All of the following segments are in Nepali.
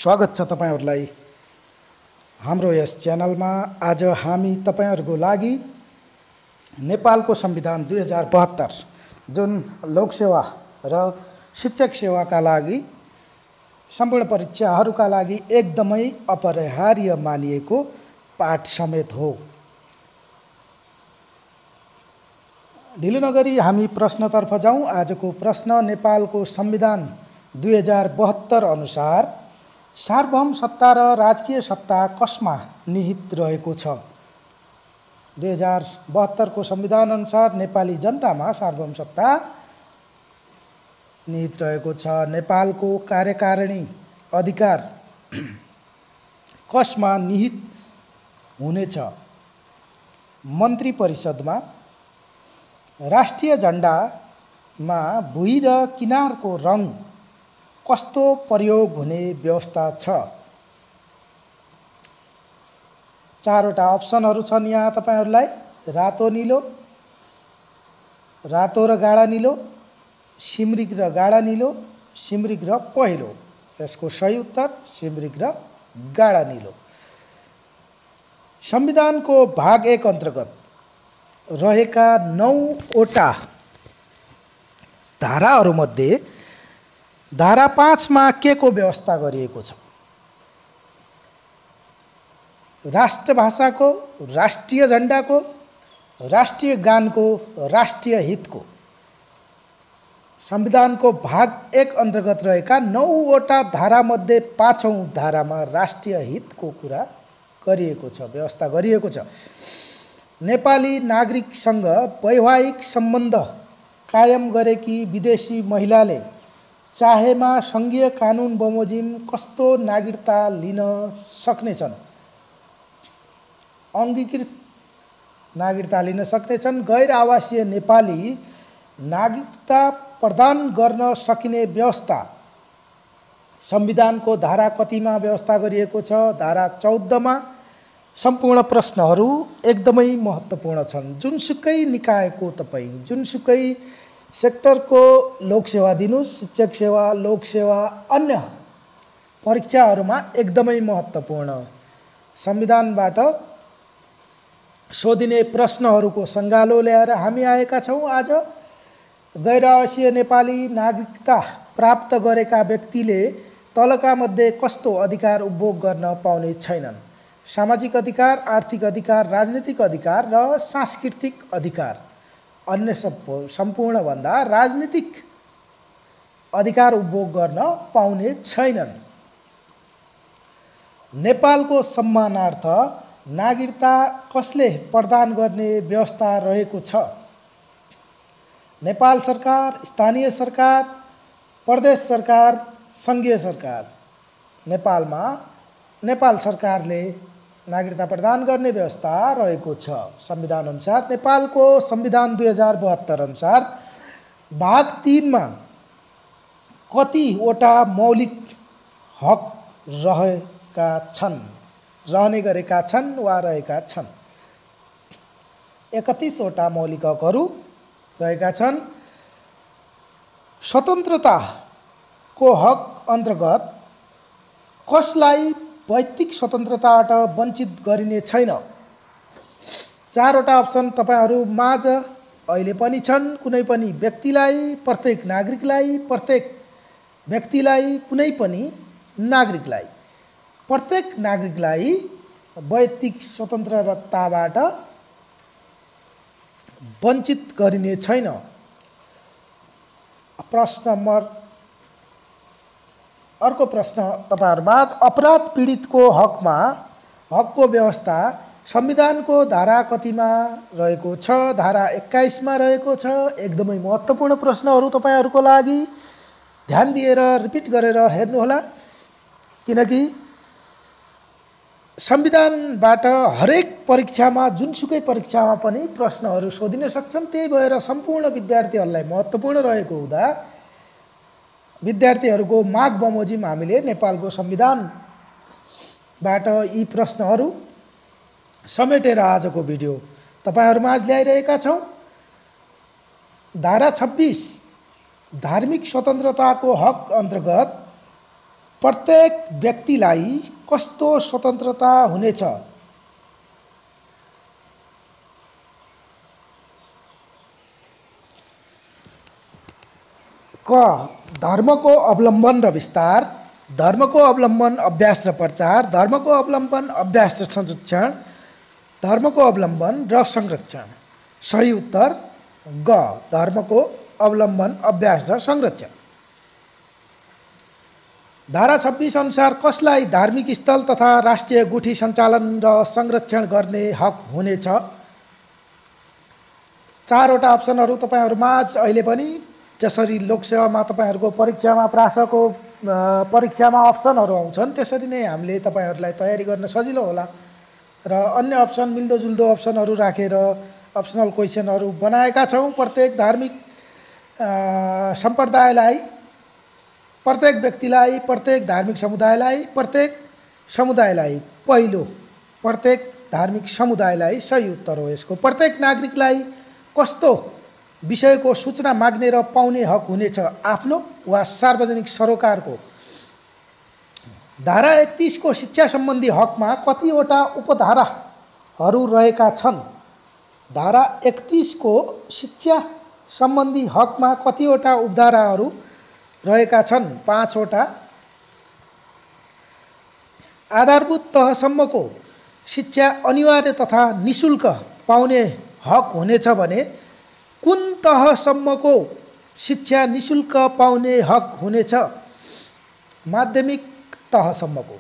स्वागत छ तपाईहरुलाई हाम्रो यस च्यानलमा। आज हामी तपाईहरुको लागि नेपालको संविधान 2072 जुन लोकसेवा र शिक्षक सेवाका लागि सम्पूर्ण परीक्षाहरूका लागि एकदमै अपरिहार्य मानिएको पाठ समेत हो। ढिलो नगरी हामी प्रश्नतर्फ जाउँ। आजको प्रश्न नेपालको संविधान 2072 अनुसार सार्वभौम सत्ता र राजकीय सत्ता कसमा निहित रहेको छ? 2072 को संविधान अनुसार नेपाली जनतामा सार्वभौम सत्ता निहित रहेको छ। नेपालको कार्यकारिणी अधिकार कसमा निहित हुनेछ? मन्त्री परिषदमा। राष्ट्रिय झण्डामा भुइँ र किनारको रङ कस्तो प्रयोग हुने व्यवस्था छ? चारवटा अप्सनहरू छन् यहाँ तपाईहरुलाई। रातो नीलो, रातो र गाढा नीलो, सिमरिक र गाढा नीलो, सिमरिक र पहेँलो। यसको सही उत्तर सिमरिक र गाढा नीलो। संविधानको भाग 1 अन्तर्गत रहेका 9 वटा धाराहरूमध्ये धारा 5 मा के को व्यवस्था गरिएको छ? राष्ट्रभाषाको, राष्ट्रिय झण्डाको, राष्ट्रिय गानको, राष्ट्रिय हितको। संविधानको भाग 1 अन्तर्गत रहेका 9 वटा धारामध्ये 5औं धारामा राष्ट्रिय हितको कुरा गरिएको छ, व्यवस्था गरिएको छ। नेपाली नागरिकसँग वैवाहिक सम्बन्ध कायम गरेकी विदेशी महिलाले चाहेमा संघीय कानुन बमोजिम कस्तो नागरिकता लिन सक्नेछन्? अङ्गीकृत नागरिकता लिन सक्नेछन्। गैर आवासीय नेपाली नागरिकता प्रदान गर्न सकिने व्यवस्था संविधानको धारा कतिमा व्यवस्था गरिएको छ? धारा 14 मा। सम्पूर्ण प्रश्नहरू एकदमै महत्त्वपूर्ण छन्। जुनसुकै निकायको तपाईँ जुनसुकै सेक्टरको लोकसेवा दिनुस्, शिक्षक सेवा, लोकसेवा, अन्य परीक्षाहरूमा एकदमै महत्त्वपूर्ण संविधानबाट सोधिने प्रश्नहरूको सङ्गालो ल्याएर हामी आएका छौँ। आज गैर आवासीय नेपाली नागरिकता प्राप्त गरेका व्यक्तिले तलका मध्ये कस्तो अधिकार उपभोग गर्न पाउने छैनन्? सामाजिक अधिकार, आर्थिक अधिकार, राजनीतिक अधिकार र सांस्कृतिक अधिकार। अन्य सम्पूर्णभन्दा राजनीतिक अधिकार उपभोग गर्न पाउने छैनन्। नेपालको सम्मानार्थ नागरिकता कसले प्रदान गर्ने व्यवस्था रहेको छ? नेपाल सरकार, स्थानीय सरकार, प्रदेश सरकार, सङ्घीय सरकार। नेपालमा नेपाल सरकारले नागरिकता प्रदान गर्ने व्यवस्था रहेको छ संविधान अनुसार। नेपालको संविधान 2072 अनुसार भाग 3 मा कतिवटा मौलिक हक रहेका छन्, रहने गरेका छन् वा रहेका छन्? 31 वटा मौलिक हकहरू रहेका छन्। स्वतन्त्रताको हक अन्तर्गत कसलाई वैयक्तिक स्वतन्त्रताबाट वञ्चित गरिने छैन? चारवटा अप्सन तपाईहरू माझ अहिले पनि छन्। कुनै पनि व्यक्तिलाई, प्रत्येक नागरिकलाई, प्रत्येक व्यक्तिलाई, कुनै पनि नागरिकलाई, प्रत्येक नागरिकलाई वैयक्तिक स्वतन्त्रताबाट वञ्चित गरिने छैन। प्रश्न नम्बर अर्को प्रश्न तपाईहरुमाझ अपराध पीडितको हकको व्यवस्था संविधानको धारा कतिमा रहेको छ? धारा 21 मा रहेको छ। एकदमै महत्त्वपूर्ण प्रश्नहरू तपाईहरुको लागि। ध्यान दिएर रिपिट गरेर हेर्नुहोला, किनकि संविधानबाट हरेक परीक्षामा, जुनसुकै परीक्षामा पनि प्रश्नहरू सोधिन सक्छन्। त्यही भएर सम्पूर्ण विद्यार्थीहरूलाई महत्त्वपूर्ण रहेको हुँदा विद्यार्थीहरूको माग बमोजिम हामीले नेपालको संविधानबाट यी प्रश्नहरू समेटेर आजको भिडियो तपाईहरुमाझ ल्याइरहेका छौँ। धारा 26 धार्मिक स्वतन्त्रताको हक अन्तर्गत प्रत्येक व्यक्तिलाई कस्तो स्वतन्त्रता हुनेछ? क. धर्मको अवलम्बन र विस्तार, धर्मको अवलम्बन अभ्यास र प्रचार, धर्मको अवलम्बन अभ्यास र संरक्षण, धर्मको अवलम्बन र संरक्षण। सही उत्तर ग. धर्मको अवलम्बन अभ्यास र संरक्षण। धारा 26 अनुसार कसलाई धार्मिक स्थल तथा राष्ट्रिय गुठी सञ्चालन र संरक्षण गर्ने हक हुनेछ? चारवटा अप्सनहरू तपाईहरुमाझ अहिले पनि जसरी लोकसेवामा तपाईहरुको परीक्षामा प्रासको परीक्षामा अप्सनहरू आउँछन् त्यसरी नै हामीले तपाईहरुलाई तयारी गर्न सजिलो होला र अन्य अप्सन मिल्दोजुल्दो अप्सनहरू राखेर अप्सनल क्वेशनहरू बनाएका छौं। प्रत्येक धार्मिक सम्प्रदायलाई, प्रत्येक व्यक्तिलाई, प्रत्येक धार्मिक समुदायलाई पहिलो प्रत्येक धार्मिक समुदायलाई सही उत्तर हो यसको। प्रत्येक नागरिकलाई कस्तो विषयको सूचना माग्ने र पाउने हक हुनेछ? आफ्नो वा सार्वजनिक सरोकारको। धारा 31 को शिक्षा सम्बन्धी हकमा कतिवटा उपधाराहरू रहेका छन्? धारा 31 को शिक्षा सम्बन्धी हकमा कतिवटा उपधाराहरू रहेका छन्? 5 वटा। आधारभूत तहसम्मको शिक्षा अनिवार्य तथा निशुल्क पाउने हक हुनेछ भने कुन तहसम्मको शिक्षा निशुल्क पाउने हक हुनेछ? माध्यमिक तहसम्मको।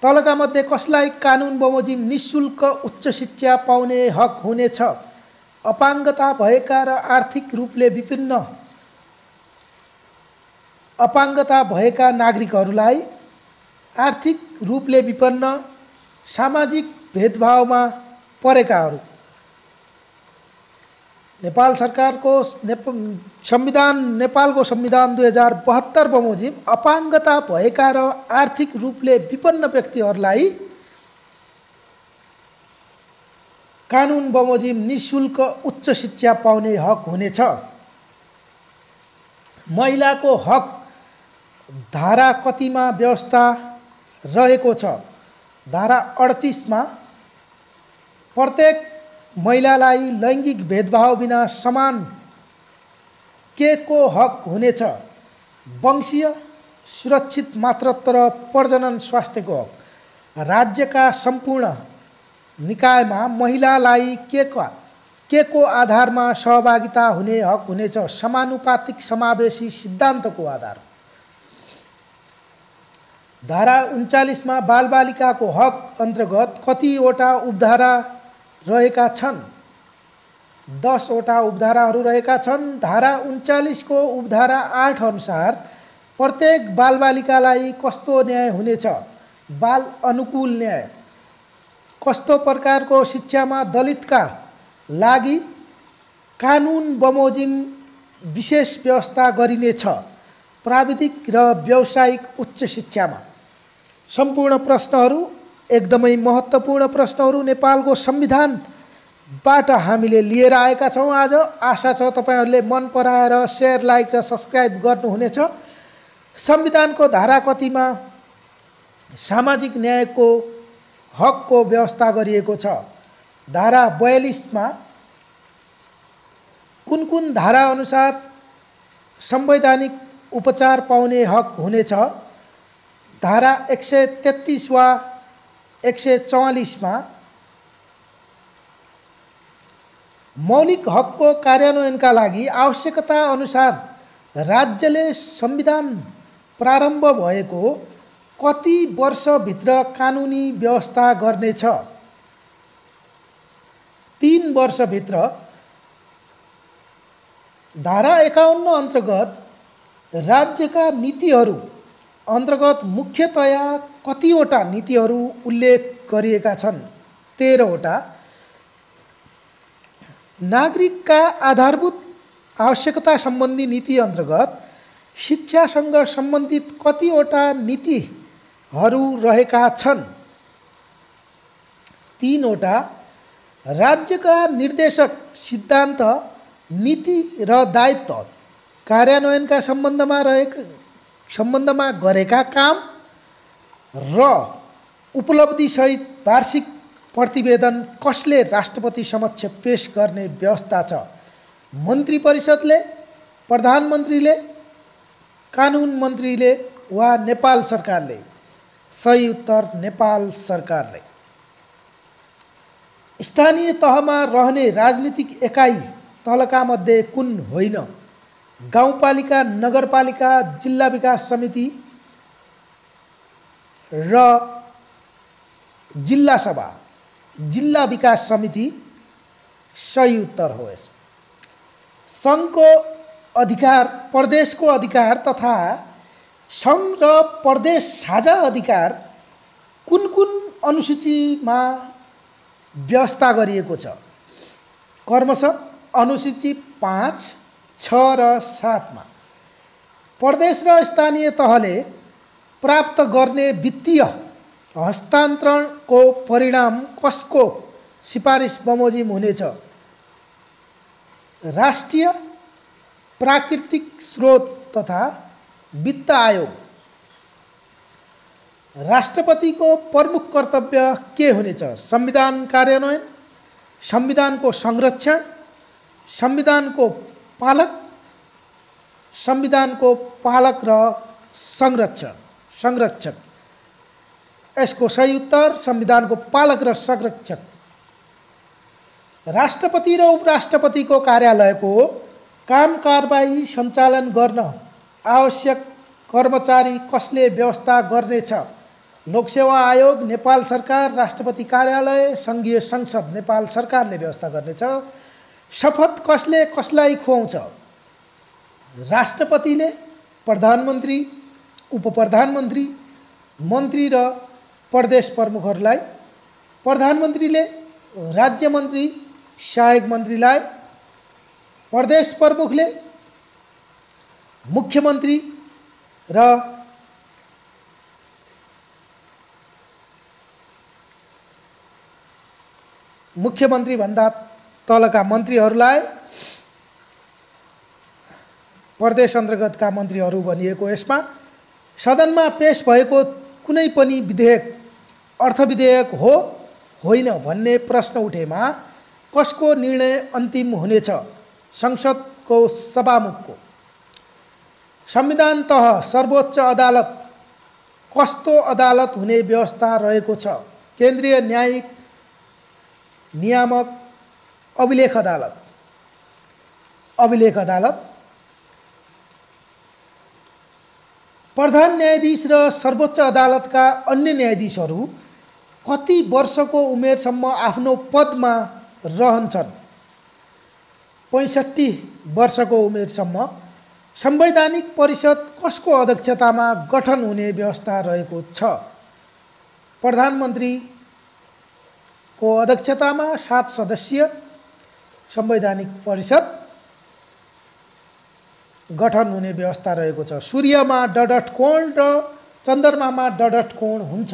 तलका मध्ये कसलाई कानुन बमोजिम निशुल्क उच्च शिक्षा पाउने हक हुनेछ? अपाङ्गता भएका र आर्थिक रूपले विपन्न अपाङ्गता भएका नागरिकहरूलाई, आर्थिक रूपले विपन्न, सामाजिक भेदभावमा परेकाहरू। नेपाल सरकारको नेपालको संविधान 2072 बमोजिम अपाङ्गता भएका र आर्थिक रूपले विपन्न व्यक्तिहरूलाई कानुन बमोजिम निशुल्क उच्च शिक्षा पाउने हक हुनेछ। महिलाको हक धारा कतिमा व्यवस्था रहेको छ? धारा 38 मा प्रत्येक महिलालाई लैङ्गिक भेदभाव बिना समान के को हक हुनेछ? वंशीय सुरक्षित मातृत्व र प्रजनन स्वास्थ्यको हक। राज्यका सम्पूर्ण निकायमा महिलालाई के को आधारमा सहभागिता हुने हक हुनेछ? समानुपातिक समावेशी सिद्धान्तको आधार। धारा 39 मा बालबालिकाको हक अन्तर्गत कतिवटा उपधारा रहेका छन्? 10 वटा उपधाराहरू रहेका छन्। धारा 39 को उपधारा 8 अनुसार प्रत्येक बालबालिकालाई कस्तो न्याय हुनेछ? बाल अनुकूल न्याय। कस्तो प्रकारको शिक्षामा दलितका लागि कानुन बमोजिम विशेष व्यवस्था गरिनेछ? प्राविधिक र व्यावसायिक उच्च शिक्षामा। सम्पूर्ण प्रश्नहरू एकदमै महत्त्वपूर्ण प्रश्नहरू नेपालको संविधानबाट हामीले लिएर आएका छौं आज। आशा छ तपाईहरुले मन पराएर शेयर, लाइक र सब्स्क्राइब गर्नुहुनेछ। संविधानको धारा कतिमा सामाजिक न्यायको हकको व्यवस्था गरिएको छ? धारा 42 मा कुन कुन धारा अनुसार संवैधानिक उपचार पाउने हक हुनेछ? धारा 133 वा 144 मा मौलिक हकको कार्यान्वयनका लागि आवश्यकता अनुसार राज्यले संविधान प्रारम्भ भएको कति वर्षभित्र कानुनी व्यवस्था गर्नेछ? 3 वर्षभित्र। धारा 51 अन्तर्गत राज्यका नीतिहरू अन्तर्गत मुख्यतया कतिवटा नीतिहरू उल्लेख गरिएका छन्? 13 वटा। नागरिकका आधारभूत आवश्यकता सम्बन्धी नीति अन्तर्गत शिक्षासँग सम्बन्धित कतिवटा नीतिहरू रहेका छन्? 3 वटा। राज्यका निर्देशक सिद्धान्त, नीति र दायित्व कार्यान्वयनका सम्बन्धमा रहेका सम्बन्धमा गरेका काम र उपलब्धिसहित वार्षिक प्रतिवेदन कसले राष्ट्रपति समक्ष पेश गर्ने व्यवस्था छ? मन्त्री परिषदले, प्रधानमन्त्रीले, कानुन मन्त्रीले वा नेपाल सरकारले? सही उत्तर नेपाल सरकारले। स्थानीय तहमा रहने राजनीतिक एकाइ तलका मध्ये कुन होइन? गाउँपालिका, नगरपालिका, जिल्ला विकास समिति र जिल्ला सभा। जिल्ला विकास समिति सही उत्तर हो। यस सङ्घको अधिकार, प्रदेशको अधिकार तथा सङ्घ र प्रदेश साझा अधिकार कुन कुन अनुसूचीमा व्यवस्था गरिएको छ? क्रमशः अनुसूची 5, 6 र 7 मा। प्रदेश र स्थानीय तहले प्राप्त गर्ने वित्तीय हस्तान्तरणको परिणाम कसको सिफारिस बमोजिम हुनेछ? राष्ट्रिय प्राकृतिक स्रोत तथा वित्त आयोग। राष्ट्रपतिको प्रमुख कर्तव्य के हुनेछ? संविधान कार्यान्वयन, संविधानको संरक्षण, संविधानको पालक र संरक्षक। यसको सही उत्तर संविधानको पालक र संरक्षक। राष्ट्रपति र उपराष्ट्रपतिको कार्यालयको काम कारबाही सञ्चालन गर्न आवश्यक कर्मचारी कसले व्यवस्था गर्नेछ? लोकसेवा आयोग, नेपाल सरकार, राष्ट्रपति कार्यालय, सङ्घीय संसद, नेपाल सरकारले व्यवस्था गर्नेछ। शपथ कसले कसलाई खुवाउँछ? राष्ट्रपतिले प्रधानमन्त्री, उपप्रधानमन्त्री, मन्त्री र प्रदेश प्रमुखहरूलाई, प्रधानमन्त्रीले राज्यमन्त्री, सहायक मन्त्रीलाई, प्रदेश प्रमुखले मुख्यमन्त्री र मुख्यमन्त्रीभन्दा तलका मन्त्रीहरूलाई, प्रदेश अन्तर्गतका मन्त्रीहरू भनिएको। यसमा सदनमा पेश भएको कुनै पनि विधेयक अर्थविधेयक हो होइन भन्ने प्रश्न उठेमा कसको निर्णय अन्तिम हुनेछ? संसदको सभामुखको। संविधान तह सर्वोच्च अदालत कस्तो अदालत हुने व्यवस्था रहेको छ? केन्द्रीय न्यायिक, नियामक, अभिलेख अदालत। अभिलेख अदालत। प्रधान न्यायाधीश र सर्वोच्च अदालतका अन्य न्यायाधीशहरू कति वर्षको उमेरसम्म आफ्नो पदमा रहन्छन्? 65 वर्षको उमेरसम्म। संवैधानिक परिषद कसको अध्यक्षतामा गठन हुने व्यवस्था रहेको छ? प्रधानमन्त्रीको अध्यक्षतामा 7 सदस्यीय संवैधानिक परिषद गठन हुने व्यवस्था रहेको छ। सूर्यमा डडट कोण र चन्द्रमामा डडट कोण हुन्छ।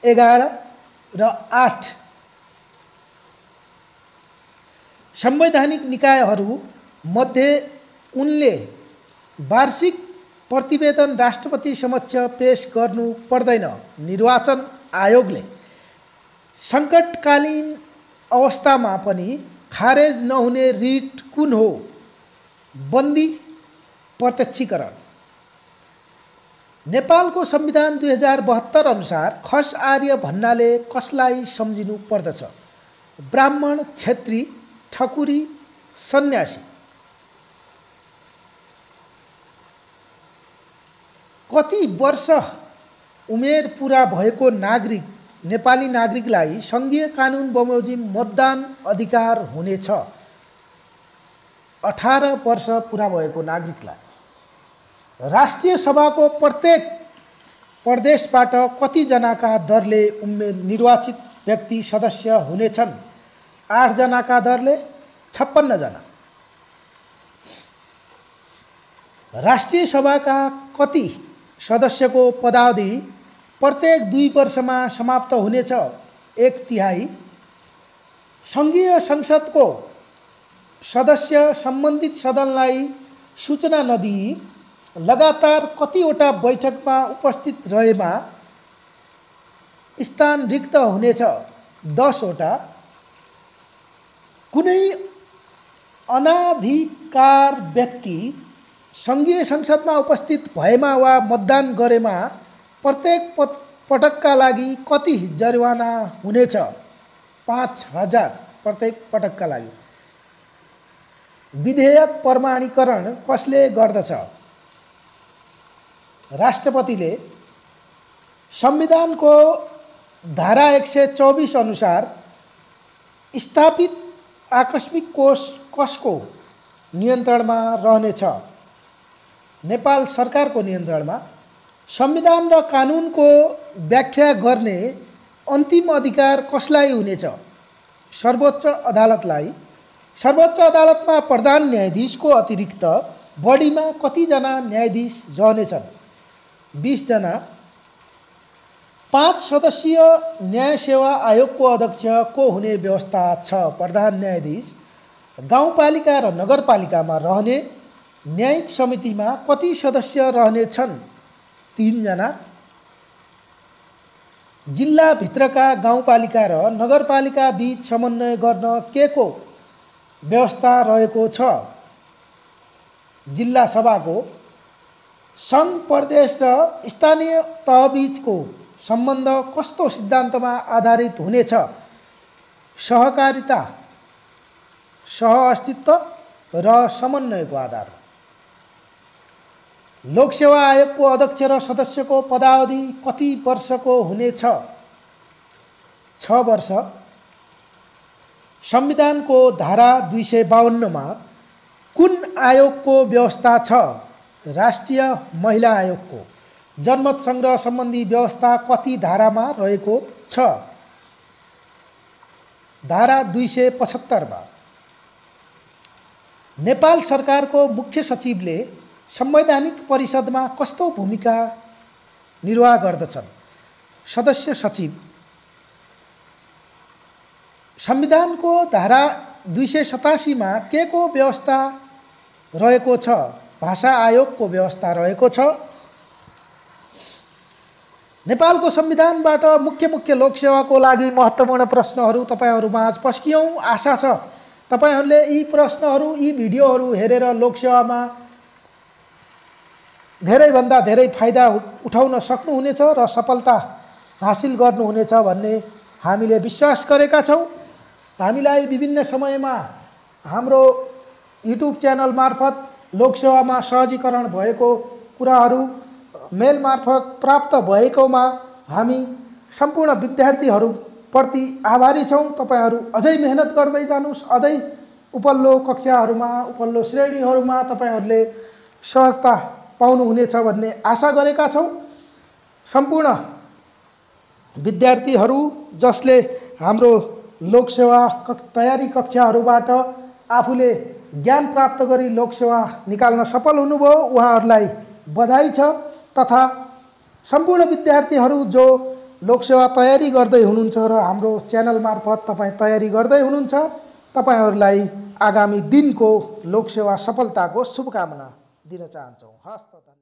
11 र 8। संवैधानिक निकायहरू मध्ये उनले वार्षिक प्रतिवेदन राष्ट्रपति समक्ष पेश गर्नु पर्दैन। निर्वाचन आयोगले सङ्कटकालीन अवस्थामा पनि खारेज नहुने रिट कुन हो? बन्दी प्रत्यक्षीकरण। नेपालको संविधान 2072 अनुसार खस आर्य भन्नाले कसलाई सम्झिनु पर्दछ? ब्राह्मण, क्षेत्री, ठकुरी, सन्यासी। कति वर्ष उमेर पुरा भएको नागरिक, नेपाली नागरिकलाई सङ्घीय कानुन बमोजिम मतदान अधिकार हुनेछ? 18 वर्ष पुरा भएको नागरिकलाई। राष्ट्रिय सभाको प्रत्येक प्रदेशबाट कतिजनाका दरले निर्वाचित व्यक्ति सदस्य हुनेछन्? 8 जनाका दरले 56 जना। राष्ट्रिय सभाका कति सदस्यको पदावधि प्रत्येक 2 वर्षमा समाप्त हुनेछ? 1/3। सङ्घीय संसदको सदस्य सम्बन्धित सदनलाई सूचना नदिई लगातार कतिवटा बैठकमा उपस्थित रहेमा स्थान रिक्त हुनेछ? 10 वटा। कुनै अनाधिकार व्यक्ति सङ्घीय संसदमा उपस्थित भएमा वा मतदान गरेमा प्रत्येक पटकका लागि कति जरिवाना हुनेछ? 5000 प्रत्येक पटकका लागि। विधेयक प्रमाणीकरण कसले गर्दछ? राष्ट्रपतिले। संविधानको धारा 124 अनुसार स्थापित आकस्मिक कोष कसको नियन्त्रणमा रहनेछ? नेपाल सरकारको नियन्त्रणमा। संविधान र कानुनको व्याख्या गर्ने अन्तिम अधिकार कसलाई हुनेछ? सर्वोच्च अदालतलाई। सर्वोच्च अदालतमा प्रधान न्यायाधीशको अतिरिक्त बढीमा कतिजना न्यायाधीश रहनेछन्? 20 जना। 5 सदस्यीय न्याय सेवा आयोगको अध्यक्ष को हुने व्यवस्था छ? प्रधान न्यायाधीश। गाउँपालिका र नगरपालिकामा रहने न्यायिक समितिमा कति सदस्य रहनेछन्? 3 जना। जिल्लाभित्रका गाउँपालिका र नगरपालिका बीच समन्वय गर्न के को व्यवस्था रहेको छ? जिल्ला सभाको। सङ्घ प्रदेश र स्थानीय तहबीचको सम्बन्ध कस्तो सिद्धान्तमा आधारित हुनेछ? सहकारिता, सहअस्तित्व र समन्वयको आधार। लोकसेवा आयोगको अध्यक्ष र सदस्यको पदावधि कति वर्षको हुनेछ? 6 वर्ष। संविधानको धारा 252 मा कुन आयोगको व्यवस्था छ? राष्ट्रिय महिला आयोगको। जनमत सङ्ग्रह सम्बन्धी व्यवस्था कति धारामा रहेको छ? धारा 275 मा। नेपाल सरकारको मुख्य सचिवले संवैधानिक परिषदमा कस्तो भूमिका निर्वाह गर्दछन्? सदस्य सचिव। संविधानको धारा 287 मा के को व्यवस्था रहेको छ? भाषा आयोगको व्यवस्था रहेको छ। नेपालको संविधानबाट मुख्य लोकसेवाको लागि महत्त्वपूर्ण प्रश्नहरू तपाईहरुमाझ पस्कियौं। आशा छ तपाईहरुले यी प्रश्नहरू, यी भिडियोहरू हेरेर लोकसेवामा धेरैभन्दा धेरै फाइदा उठाउन सक्नुहुनेछ र सफलता हासिल गर्नुहुनेछ भन्ने हामीले विश्वास गरेका छौं। हामीलाई विभिन्न समयमा हाम्रो युट्युब च्यानल मार्फत लोकसेवामा सहजीकरण भएको कुराहरू मेल मार्फत प्राप्त भएकोमा हामी सम्पूर्ण विद्यार्थीहरूप्रति आभारी छौं। तपाईहरु अझै मेहनत गर्दै जानुस्। अझै उपल्लो कक्षाहरूमा, उपल्लो श्रेणीहरूमा तपाईहरुले सहजता पाउनुहुनेछ भन्ने आशा गरेका छौं। सम्पूर्ण विद्यार्थीहरू जसले हाम्रो लोकसेवा तयारी कक्षाहरूबाट आफूले ज्ञान प्राप्त गरी लोकसेवा निकाल्न सफल हुनुभयो, उहाँहरूलाई बधाई छ। तथा सम्पूर्ण विद्यार्थीहरू जो लोकसेवा तयारी गर्दै हुनुहुन्छ र हाम्रो च्यानल मार्फत तपाई तयारी गर्दै हुनुहुन्छ, तपाईहरुलाई आगामी दिनको लोकसेवा सफलताको शुभकामना दिन चाहन्छौं। हस्त।